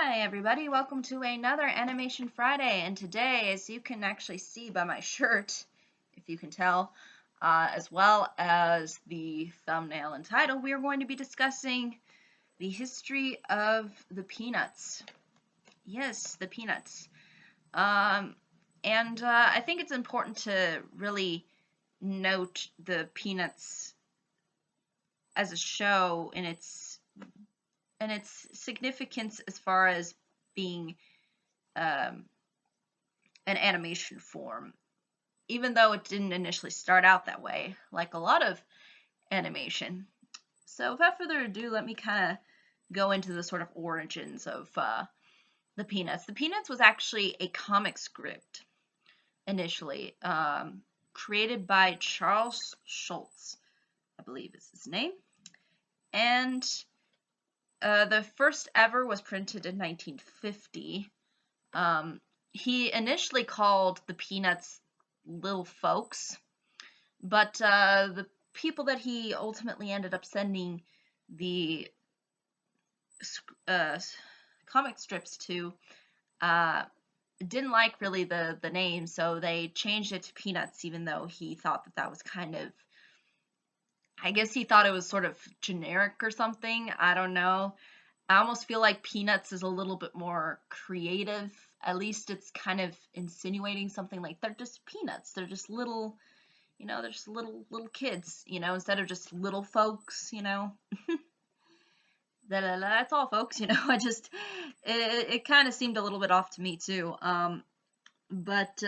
Hi everybody, welcome to another Animation Friday, and today, as you can actually see by my shirt, if you can tell, as well as the thumbnail and title, we are going to be discussing the history of the Peanuts. Yes, the Peanuts. I think it's important to really note the Peanuts as a show in its significance as far as being um, an animation form, even though it didn't initially start out that way, like a lot of animation. So without further ado, let me kind of go into the sort of origins of the Peanuts. The Peanuts was actually a comic script initially, created by Charles Schulz, I believe is his name. And the first ever was printed in 1950. He initially called the Peanuts Little Folks, but the people that he ultimately ended up sending the comic strips to didn't like really the name, so they changed it to Peanuts, even though he thought that was kind of, I guess he thought it was sort of generic or something. I don't know. I almost feel like Peanuts is a little bit more creative. At least it's kind of insinuating something like they're just peanuts. They're just little, they're just little kids, instead of just little folks, That's all, folks, I just it kind of seemed a little bit off to me too. But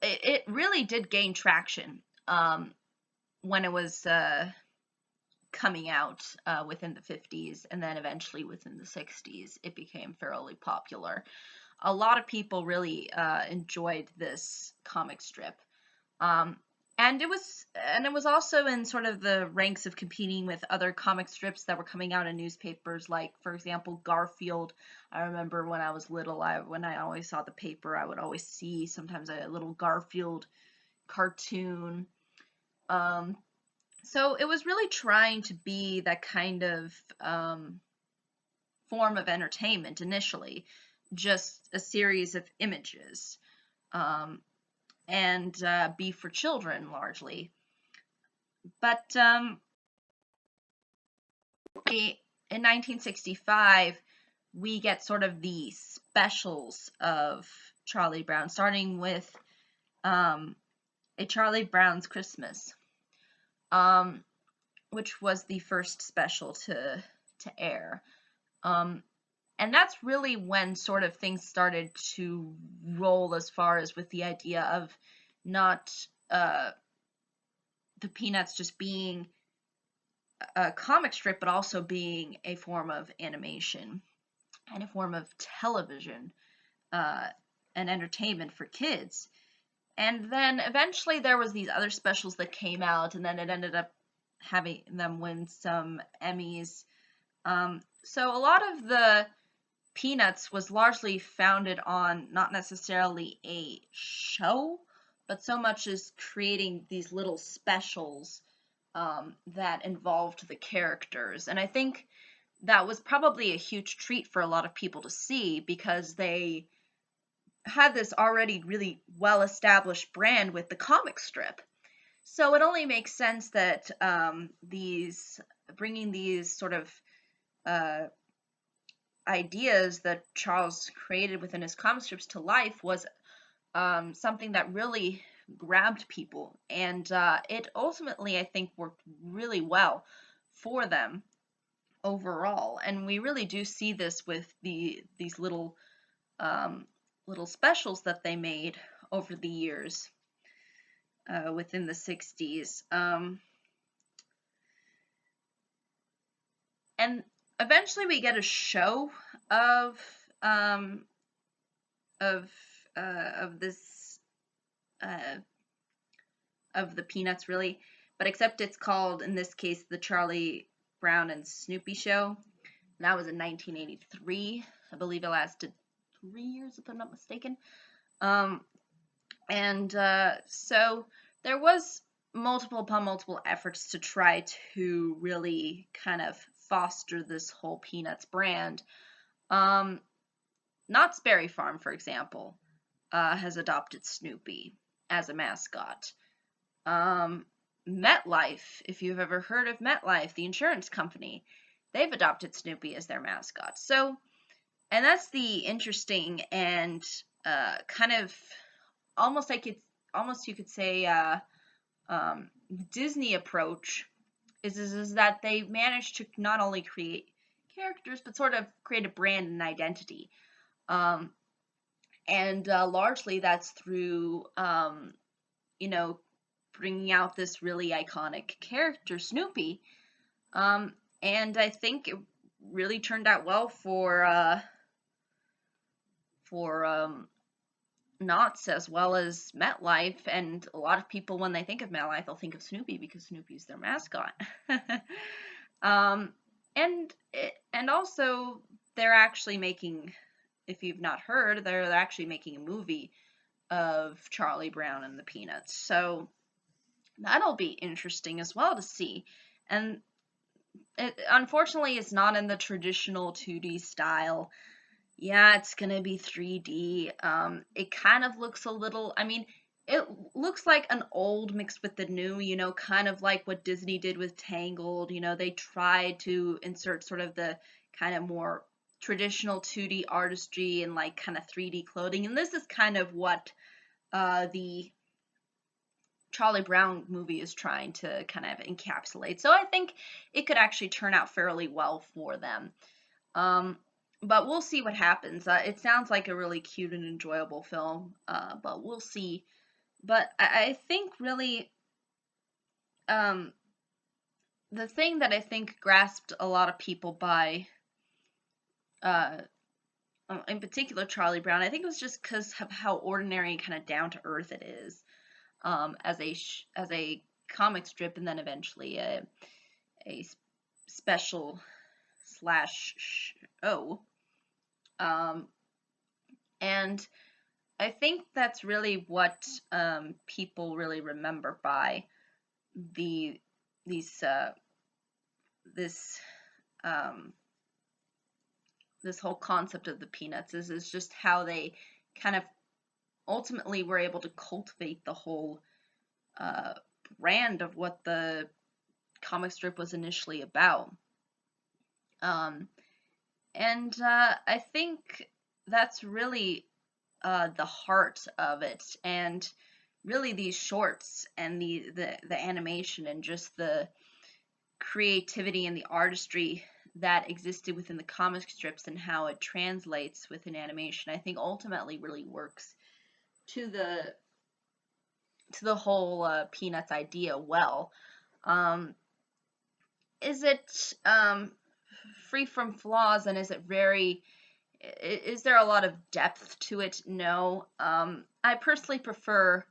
it really did gain traction when it was coming out within the 50s, and then eventually within the 60s it became fairly popular. A lot of people really enjoyed this comic strip, and it was also in sort of the ranks of competing with other comic strips that were coming out in newspapers, like for example Garfield. I remember when I was little, when I always saw the paper, I would always see sometimes a little Garfield cartoon. So it was really trying to be that kind of form of entertainment initially, just a series of images, and be for children largely. But in 1965, we get sort of the specials of Charlie Brown, starting with A Charlie Brown's Christmas, which was the first special to air. And that's really when sort of things started to roll, as far as with the idea of not the Peanuts just being a comic strip, but also being a form of animation and a form of television and entertainment for kids. And then eventually there was these other specials that came out, and then it ended up having them win some Emmys. So a lot of the Peanuts was largely founded on not necessarily a show, but so much as creating these little specials that involved the characters. And I think that was probably a huge treat for a lot of people to see, because they had this already really well-established brand with the comic strip. So it only makes sense that bringing these sort of ideas that Charles created within his comic strips to life was something that really grabbed people, and it ultimately, I think, worked really well for them overall. And we really do see this with these little specials that they made over the years within the 60s. And eventually we get a show of this of the Peanuts, really, but except it's called, in this case, the Charlie Brown and Snoopy Show. And that was in 1983. I believe it lasted 3 years, if I'm not mistaken. So there was multiple upon multiple efforts to try to really kind of foster this whole Peanuts brand. Knott's Berry Farm, for example, has adopted Snoopy as a mascot. MetLife, if you've ever heard of MetLife, the insurance company, they've adopted Snoopy as their mascot. So, and that's the interesting and kind of almost you could say Disney approach is that they managed to not only create characters but sort of create a brand and identity. And largely that's through bringing out this really iconic character, Snoopy. And I think it really turned out well for Knott's as well as MetLife, and a lot of people, when they think of MetLife, they'll think of Snoopy because Snoopy's their mascot. And also they're actually making, if you've not heard, they're actually making a movie of Charlie Brown and the Peanuts. So that'll be interesting as well to see. And unfortunately, it's not in the traditional 2D style. Yeah, it's gonna be 3D. It kind of looks a little, I mean, it looks like an old mixed with the new, kind of like what Disney did with Tangled. They tried to insert sort of the kind of more traditional 2D artistry and like kind of 3D clothing. And this is kind of what the Charlie Brown movie is trying to kind of encapsulate. So I think it could actually turn out fairly well for them. But we'll see what happens. It sounds like a really cute and enjoyable film, but we'll see. But I think really the thing that I think grasped a lot of people by, in particular Charlie Brown, I think it was just because of how ordinary and kind of down to earth it is, as a comic strip, and then eventually a special / show. And I think that's really what people really remember by this whole concept of the Peanuts is just how they kind of ultimately were able to cultivate the whole brand of what the comic strip was initially about. And I think that's really the heart of it, and really these shorts and the animation and just the creativity and the artistry that existed within the comic strips and how it translates within animation, I think ultimately really works to the whole Peanuts idea well. Is it free from flaws, and is there a lot of depth to it? No. I personally prefer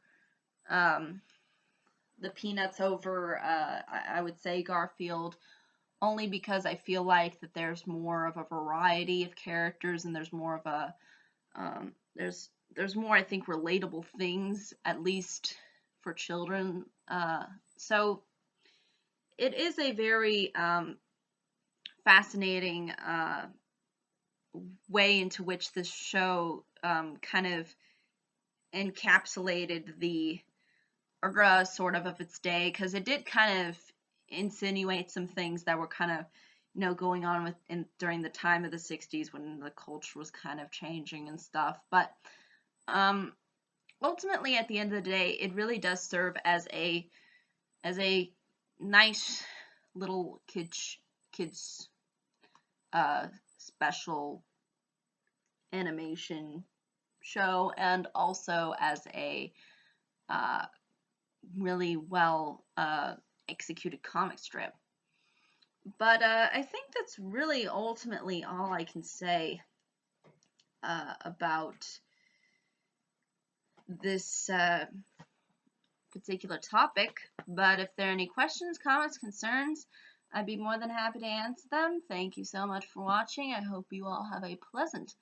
the Peanuts over, I would say, Garfield, only because I feel like that there's more of a variety of characters, and there's more of a there's more, I think, relatable things, at least for children. So it is a very fascinating way into which this show kind of encapsulated the era sort of its day, because it did kind of insinuate some things that were kind of going on during the time of the 60s when the culture was kind of changing and stuff. But ultimately, at the end of the day, it really does serve as a nice little kids special animation show, and also as a really well executed comic strip. But I think that's really ultimately all I can say about this particular topic. But if there are any questions, comments, concerns, I'd be more than happy to answer them. Thank you so much for watching. I hope you all have a pleasant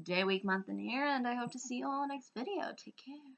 day, week, month, and year, and I hope to see you all in the next video. Take care.